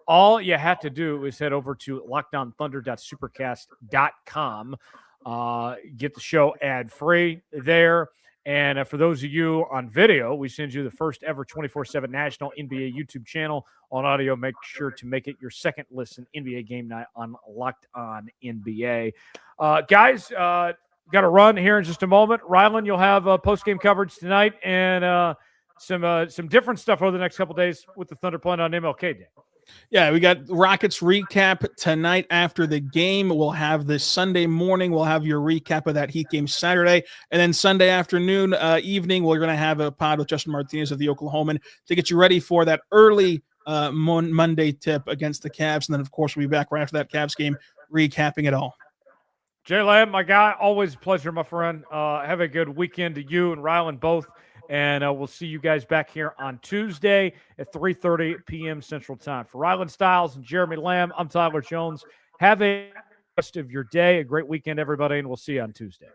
All you have to do is head over to lockedonthunder.supercast.com. Get the show ad-free there. And for those of you on video, we send you the first ever 24/7 national NBA YouTube channel. On audio, make sure to make it your second listen NBA game night on Locked On NBA. Guys, got to run here in just a moment. Rylan, you'll have post-game coverage tonight and some different stuff over the next couple days with the Thunder playing on MLK Day. Yeah, we got Rockets recap tonight after the game. We'll have this Sunday morning. We'll have your recap of that Heat game Saturday. And then Sunday afternoon, evening, we're going to have a pod with Justin Martinez of the Oklahoman to get you ready for that early Monday tip against the Cavs. And then, of course, we'll be back right after that Cavs game recapping it all. Jay Lamb, my guy, always a pleasure, my friend. Have a good weekend to you and Rylan both. And we'll see you guys back here on Tuesday at 3:30 p.m. Central Time. For Rylan Stiles and Jeremy Lamb, I'm Tyler Jones. Have a rest of your day, a great weekend, everybody, and we'll see you on Tuesday.